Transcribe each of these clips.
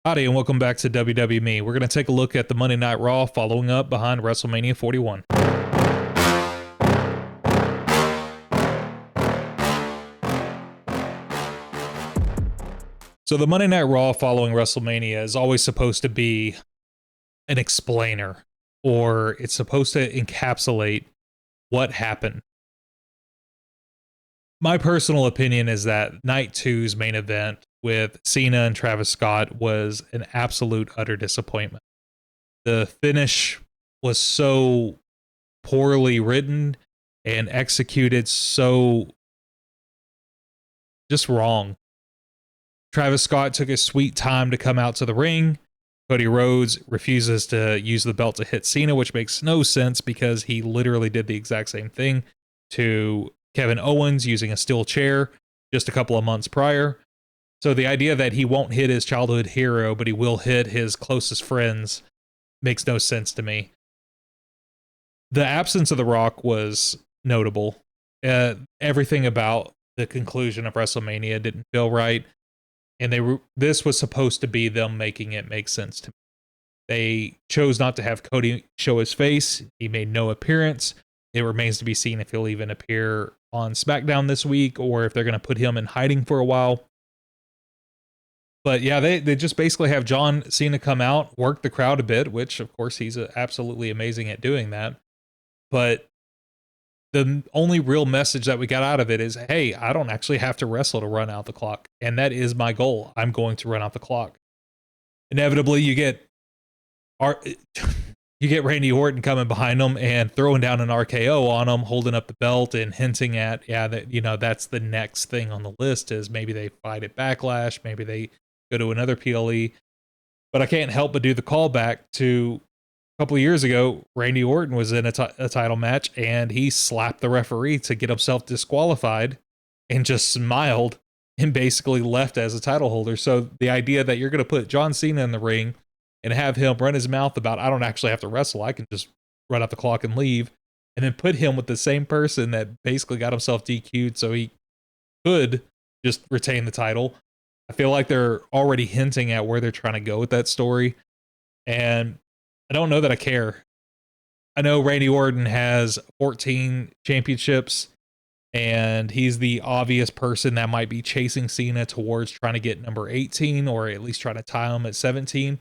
Howdy, and welcome back to WWE. We're going to take a look at the Monday Night Raw following up behind WrestleMania 41. So the Monday Night Raw following WrestleMania is always supposed to be an explainer, or it's supposed to encapsulate what happened. My personal opinion is that Night 2's main event with Cena and Travis Scott was an absolute utter disappointment. The finish was so poorly written and executed, so just wrong. Travis Scott took his sweet time to come out to the ring. Cody Rhodes refuses to use the belt to hit Cena, which makes no sense because he literally did the exact same thing to Kevin Owens using a steel chair just a couple of months prior. So the idea that he won't hit his childhood hero, but he will hit his closest friends makes no sense to me. The absence of The Rock was notable. Everything about the conclusion of WrestleMania didn't feel right. And this was supposed to be them making it make sense to me. They chose not to have Cody show his face. He made no appearance. It remains to be seen if he'll even appear on SmackDown this week or if they're going to put him in hiding for a while. But yeah, they just basically have John Cena come out, work the crowd a bit, which of course he's absolutely amazing at doing that. But the only real message that we got out of it is, hey, I don't actually have to wrestle to run out the clock. And that is my goal. I'm going to run out the clock. Inevitably, you get Randy Orton coming behind him and throwing down an RKO on him, holding up the belt and hinting at, that's the next thing on the list is maybe they fight at Backlash, maybe they go to another PLE. But I can't help but do the callback to a couple of years ago. Randy Orton was in a title match and he slapped the referee to get himself disqualified and just smiled and basically left as a title holder. So the idea that you're going to put John Cena in the ring and have him run his mouth about, I don't actually have to wrestle, I can just run out the clock and leave, and then put him with the same person that basically got himself DQ'd so he could just retain the title. I feel like they're already hinting at where they're trying to go with that story. And I don't know that I care. I know Randy Orton has 14 championships, and he's the obvious person that might be chasing Cena towards trying to get number 18, or at least trying to tie him at 17.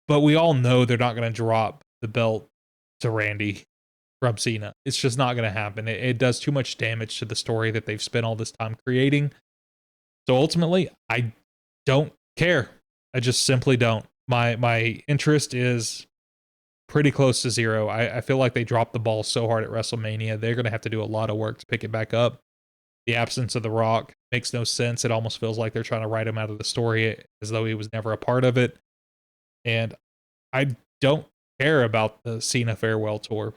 But we all know they're not going to drop the belt to Randy from Cena. It's just not going to happen. It does too much damage to the story that they've spent all this time creating. So ultimately, I don't care. I just simply don't. My interest is pretty close to zero. I feel like they dropped the ball so hard at WrestleMania. They're going to have to do a lot of work to pick it back up. The absence of The Rock makes no sense. It almost feels like they're trying to write him out of the story as though he was never a part of it. And I don't care about the Cena farewell tour.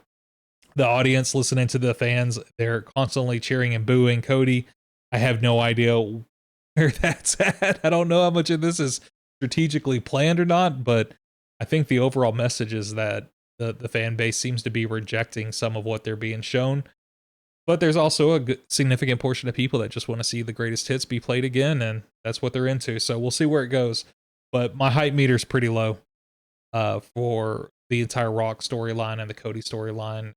The audience listening to the fans, they're constantly cheering and booing Cody. I have no idea where that's at. I don't know how much of this is strategically planned or not, but I think the overall message is that the fan base seems to be rejecting some of what they're being shown. But there's also a significant portion of people that just want to see the greatest hits be played again, and that's what they're into. So we'll see where it goes. But my hype meter's pretty low for the entire Rock storyline and the Cody storyline.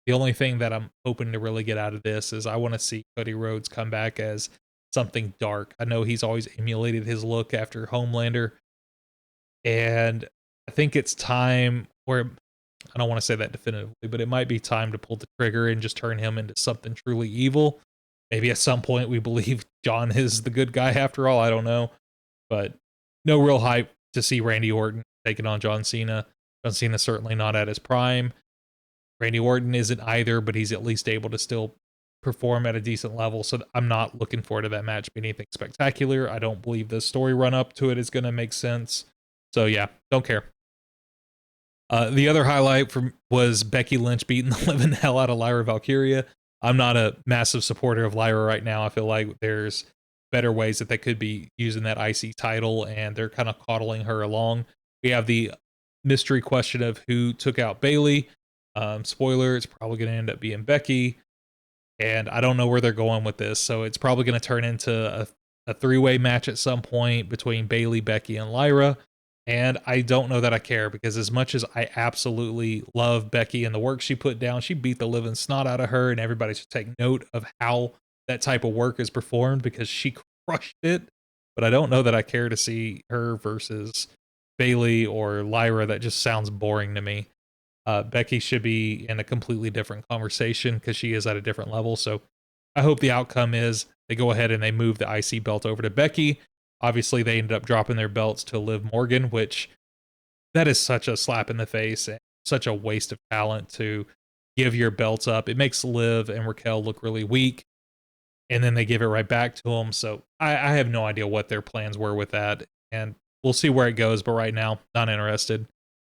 The only thing that I'm hoping to really get out of this is I want to see Cody Rhodes come back as something dark. I know he's always emulated his look after Homelander, and I think it's time, or I don't want to say that definitively, but it might be time to pull the trigger and just turn him into something truly evil. Maybe at some point we believe John is the good guy after all. I don't know, but no real hype to see Randy Orton taking on John Cena. John Cena's certainly not at his prime. Randy Orton isn't either, but he's at least able to still perform at a decent level. So I'm not looking forward to that match being anything spectacular. I don't believe the story run up to it is going to make sense. So yeah, don't care. The other highlight was Becky Lynch beating the living hell out of Lyra Valkyria. I'm not a massive supporter of Lyra right now. I feel like there's better ways that they could be using that IC title, and they're kind of coddling her along. We have the mystery question of who took out Bayley. Spoiler, it's probably going to end up being Becky. And I don't know where they're going with this. So it's probably going to turn into a three-way match at some point between Bayley, Becky, and Lyra. And I don't know that I care, because as much as I absolutely love Becky and the work she put down, she beat the living snot out of her, and everybody should take note of how that type of work is performed, because she crushed it. But I don't know that I care to see her versus Bayley or Lyra. That just sounds boring to me. Becky should be in a completely different conversation because she is at a different level. So I hope the outcome is they go ahead and they move the IC belt over to Becky. Obviously, they ended up dropping their belts to Liv Morgan, which that is such a slap in the face and such a waste of talent to give your belts up. It makes Liv and Raquel look really weak, and then they give it right back to them. So I have no idea what their plans were with that, and we'll see where it goes. But right now, not interested.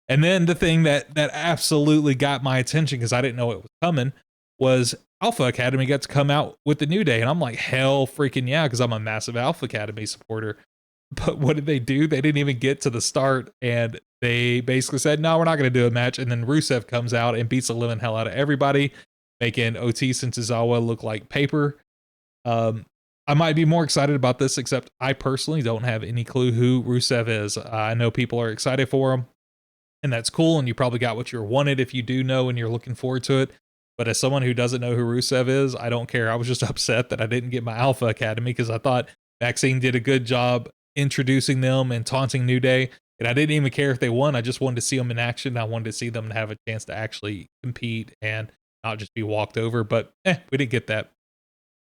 And then the thing that absolutely got my attention, because I didn't know it was coming, was Alpha Academy got to come out with the New Day. And I'm like, hell freaking yeah, because I'm a massive Alpha Academy supporter. But what did they do? They didn't even get to the start, and they basically said, no, we're not going to do a match. And then Rusev comes out and beats the living hell out of everybody, making Otis and Tozawa look like paper. I might be more excited about this, except I personally don't have any clue who Rusev is. I know people are excited for him, and that's cool, and you probably got what you wanted if you do know and you're looking forward to it. But as someone who doesn't know who Rusev is, I don't care. I was just upset that I didn't get my Alpha Academy, because I thought Maxine did a good job introducing them and taunting New Day, and I didn't even care if they won. I just wanted to see them in action. I wanted to see them have a chance to actually compete and not just be walked over, but we didn't get that.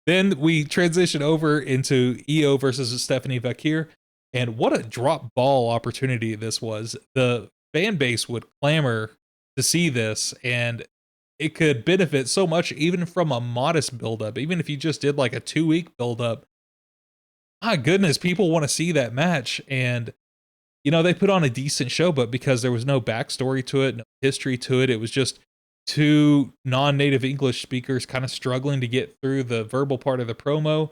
Then we transition over into Io versus Stephanie Vakir, and what a drop ball opportunity this was. The fan base would clamor to see this, and it could benefit so much even from a modest buildup. Even if you just did like a 2-week buildup, my goodness, people want to see that match. And you know, they put on a decent show, but because there was no backstory to it, no history to it, it was just two non-native English speakers kind of struggling to get through the verbal part of the promo.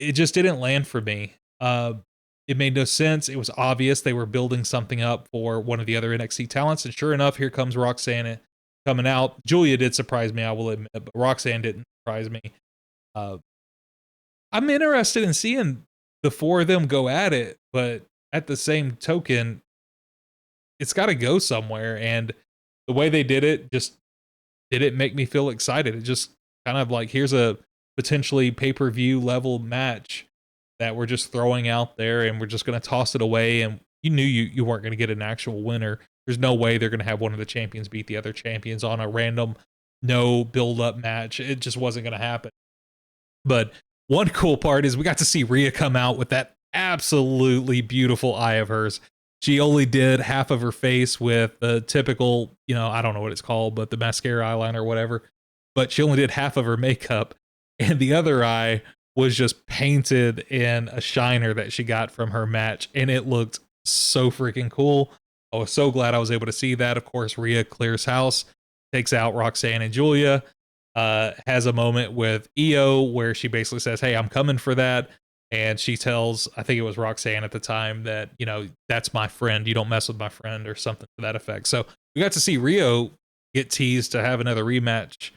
It just didn't land for me. It made no sense. It was obvious they were building something up for one of the other NXT talents, and sure enough, here comes Roxanne coming out. Julia did surprise me, I will admit, but Roxanne didn't surprise me. I'm interested in seeing the four of them go at it, but at the same token, it's got to go somewhere, and the way they did it just didn't make me feel excited. It just kind of like, here's a potentially pay-per-view level match that we're just throwing out there, and we're just going to toss it away, and you knew you weren't going to get an actual winner. There's no way they're going to have one of the champions beat the other champions on a random no build-up match. It just wasn't going to happen. But one cool part is we got to see Rhea come out with that absolutely beautiful eye of hers. She only did half of her face with the typical, you know, I don't know what it's called, but the mascara eyeliner or whatever. But she only did half of her makeup, and the other eye was just painted in a shiner that she got from her match, and it looked so freaking cool. I was so glad I was able to see that. Of course, Rhea clears house, takes out Roxanne and Julia, has a moment with Io where she basically says, hey, I'm coming for that. And she tells, I think it was Roxanne at the time, that, you know, that's my friend. You don't mess with my friend, or something to that effect. So we got to see Rio get teased to have another rematch.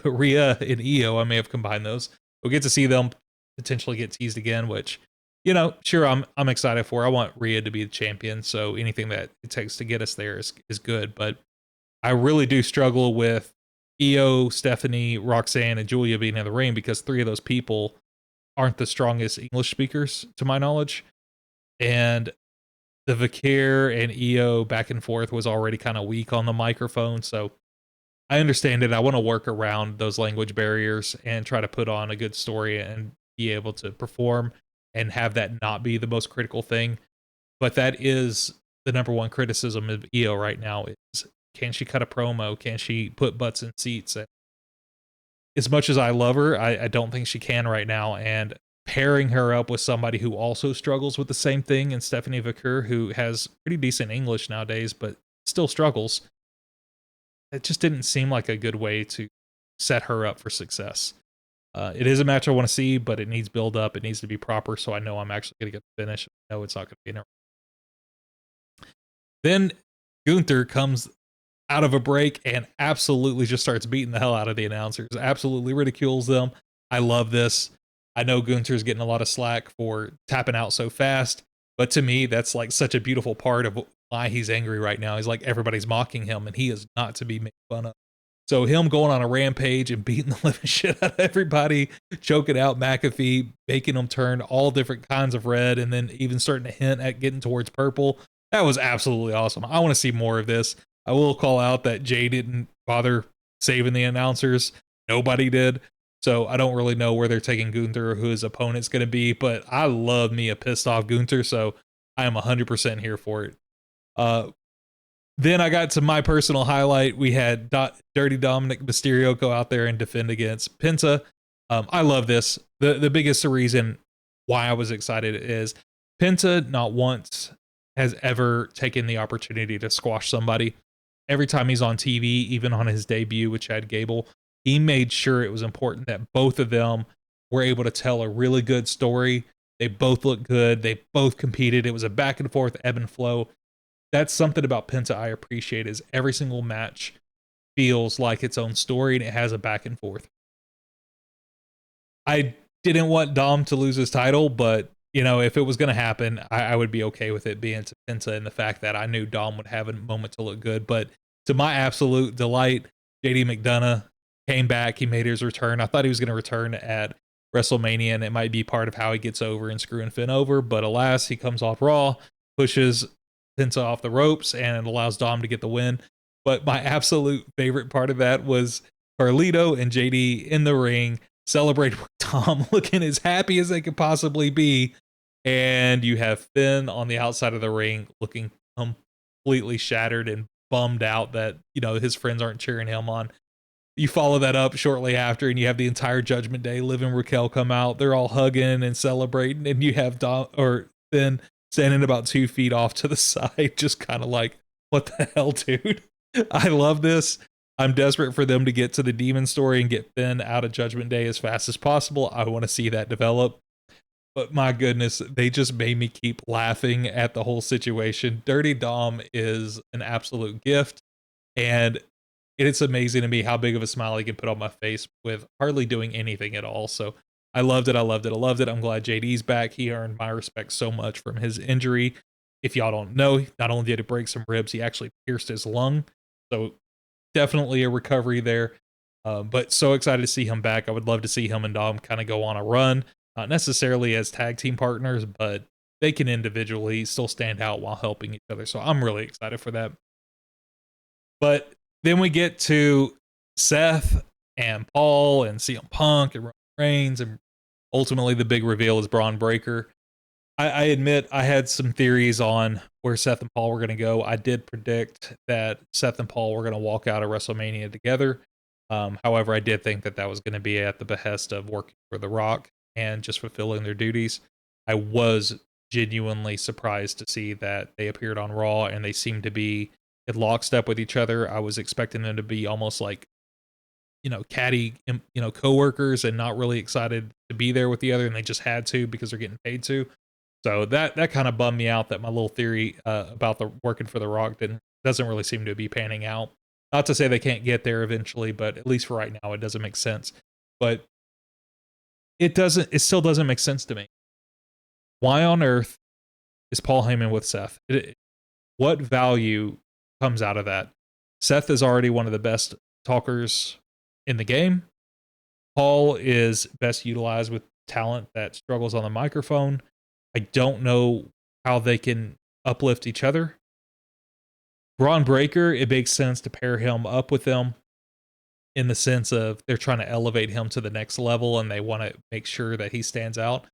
Rhea and Io, I may have combined those. We'll get to see them potentially get teased again, which, you know, sure, I'm excited for. I want Rhea to be the champion, so anything that it takes to get us there is good. But I really do struggle with Io, Stephanie, Roxanne, and Julia being in the ring, because three of those people aren't the strongest English speakers to my knowledge. And the Vakir and Io back and forth was already kind of weak on the microphone. So I understand it. I want to work around those language barriers and try to put on a good story and be able to perform and have that not be the most critical thing. But that is the number one criticism of Io right now is, can she cut a promo? Can she put butts in seats? And as much as I love her, I don't think she can right now. And pairing her up with somebody who also struggles with the same thing, and Stephanie Vakir, who has pretty decent English nowadays, but still struggles, it just didn't seem like a good way to set her up for success. It is a match I want to see, but it needs build up. It needs to be proper, so I know I'm actually going to get the finish. I know it's not going to be in. Then Gunther comes out of a break and absolutely just starts beating the hell out of the announcers, absolutely ridicules them. I love this. I know Gunther's getting a lot of slack for tapping out so fast, but to me, that's like such a beautiful part of why he's angry right now. He's like, everybody's mocking him, and he is not to be made fun of. So him going on a rampage and beating the living shit out of everybody, choking out McAfee, making him turn all different kinds of red, and then even starting to hint at getting towards purple. That was absolutely awesome. I want to see more of this. I will call out that Jay didn't bother saving the announcers. Nobody did. So I don't really know where they're taking Gunther or who his opponent's going to be, but I love me a pissed off Gunther, so I am 100% here for it. Then I got to my personal highlight. We had Dirty Dominic Mysterio go out there and defend against Penta. I love this. The biggest reason why I was excited is Penta not once has ever taken the opportunity to squash somebody. Every time he's on TV, even on his debut with Chad Gable, he made sure it was important that both of them were able to tell a really good story. They both looked good. They both competed. It was a back and forth ebb and flow. That's something about Penta I appreciate, is every single match feels like its own story and it has a back and forth. I didn't want Dom to lose his title, but you know, if it was going to happen, I would be okay with it being to Penta, and the fact that I knew Dom would have a moment to look good. But to my absolute delight, JD McDonough came back. He made his return. I thought he was going to return at WrestleMania, and it might be part of how he gets over and screwing Finn over. But alas, he comes off Raw, pushes Penta off the ropes, and it allows Dom to get the win. But my absolute favorite part of that was Carlito and JD in the ring celebrating with Dom, looking as happy as they could possibly be. And you have Finn on the outside of the ring looking completely shattered and bummed out that, you know, his friends aren't cheering him on. You follow that up shortly after, and you have the entire Judgment Day, Liv and Raquel come out. They're all hugging and celebrating, and you have Finn standing about 2 feet off to the side, just kind of like, what the hell, dude? I love this. I'm desperate for them to get to the Demon story and get Finn out of Judgment Day as fast as possible. I want to see that develop. But my goodness, they just made me keep laughing at the whole situation. Dirty Dom is an absolute gift, and it's amazing to me how big of a smile he can put on my face with hardly doing anything at all. So I loved it. I loved it. I loved it. I'm glad JD's back. He earned my respect so much from his injury. If y'all don't know, not only did he break some ribs, he actually pierced his lung. So definitely a recovery there. But so excited to see him back. I would love to see him and Dom kind of go on a run. Not necessarily as tag team partners, but they can individually still stand out while helping each other. So I'm really excited for that. But then we get to Seth and Paul and CM Punk and Roman Reigns, and ultimately the big reveal is Braun Breaker. I admit I had some theories on where Seth and Paul were going to go. I did predict that Seth and Paul were going to walk out of WrestleMania together. However, I did think that was going to be at the behest of working for The Rock and just fulfilling their duties. I was genuinely surprised to see that they appeared on Raw and they seemed to be in lockstep with each other. I was expecting them to be almost like, you know, catty, you know, coworkers and not really excited to be there with the other, and they just had to because they're getting paid to. So that kind of bummed me out that my little theory about the working for The Rock doesn't really seem to be panning out. Not to say they can't get there eventually, but at least for right now, it doesn't make sense. But it still doesn't make sense to me. Why on earth is Paul Heyman with Seth? What value comes out of that? Seth is already one of the best talkers in the game. Paul is best utilized with talent that struggles on the microphone. I don't know how they can uplift each other. Braun Breaker, it makes sense to pair him up with them in the sense of they're trying to elevate him to the next level and they want to make sure that he stands out.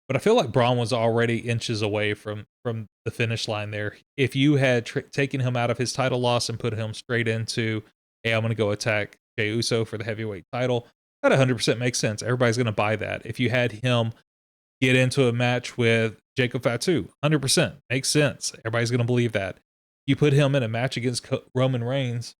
But I feel like Braun was already inches away from the finish line there. If you had taken him out of his title loss and put him straight into, hey, I'm going to go attack Jey Uso for the heavyweight title, that 100% makes sense. Everybody's going to buy that. If you had him get into a match with Jacob Fatu, 100% makes sense. Everybody's going to believe that. You put him in a match against Roman Reigns,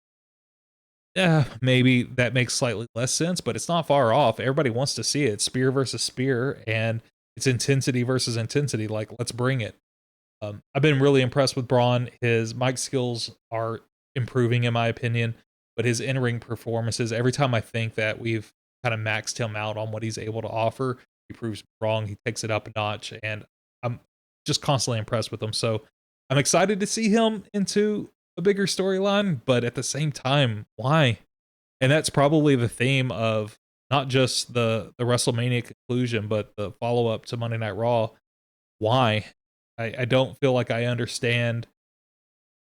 maybe that makes slightly less sense, but it's not far off. Everybody wants to see it. Spear versus spear, and it's intensity versus intensity. Like, let's bring it. I've been really impressed with Braun. His mic skills are improving, in my opinion, but his in-ring performances, every time I think that we've kind of maxed him out on what he's able to offer, he proves me wrong. He takes it up a notch, and I'm just constantly impressed with him. So I'm excited to see him into a bigger storyline, but at the same time, why? And that's probably the theme of not just the WrestleMania conclusion, but the follow up to Monday Night Raw. Why? I don't feel like I understand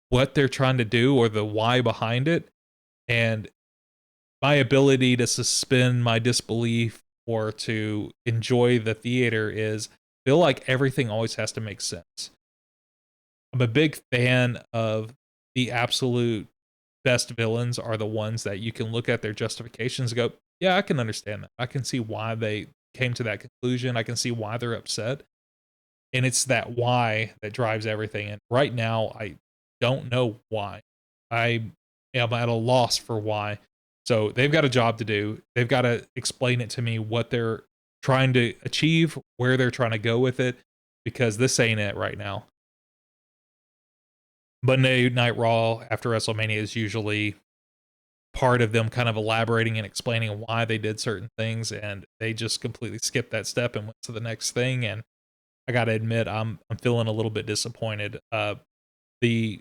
what they're trying to do or the why behind it. And my ability to suspend my disbelief or to enjoy the theater is feel like everything always has to make sense. I'm a big fan of the absolute best villains are the ones that you can look at their justifications and go, yeah, I can understand that. I can see why they came to that conclusion. I can see why they're upset. And it's that why that drives everything. And right now, I don't know why. I am at a loss for why. So they've got a job to do. They've got to explain it to me what they're trying to achieve, where they're trying to go with it, because this ain't it right now. Monday Night Raw after WrestleMania is usually part of them kind of elaborating and explaining why they did certain things, and they just completely skipped that step and went to the next thing. And I gotta admit, I'm feeling a little bit disappointed. The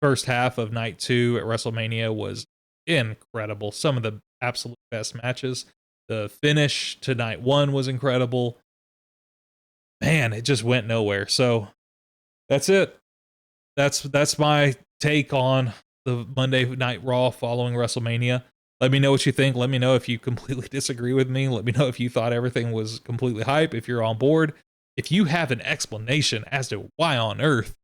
first half of night 2 at WrestleMania was incredible. Some of the absolute best matches. The finish to night 1 was incredible. Man, it just went nowhere. So that's it. That's my take on the Monday Night Raw following WrestleMania. Let me know what you think. Let me know if you completely disagree with me. Let me know if you thought everything was completely hype, if you're on board. If you have an explanation as to why on earth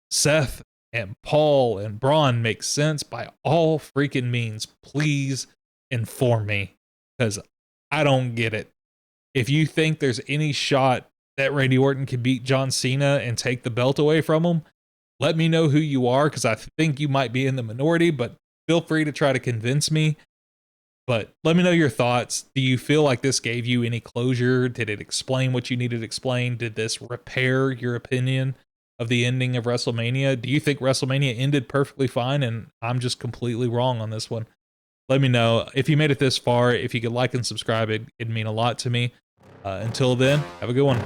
Seth and Paul and Braun make sense, by all freaking means, please inform me, because I don't get it. If you think there's any shot that Randy Orton can beat John Cena and take the belt away from him, let me know who you are, because I think you might be in the minority, but feel free to try to convince me. But let me know your thoughts. Do you feel like this gave you any closure? Did it explain what you needed to explain? Did this repair your opinion of the ending of WrestleMania? Do you think WrestleMania ended perfectly fine and I'm just completely wrong on this one? Let me know. If you made it this far, if you could like and subscribe, it'd mean a lot to me. Until then, have a good one.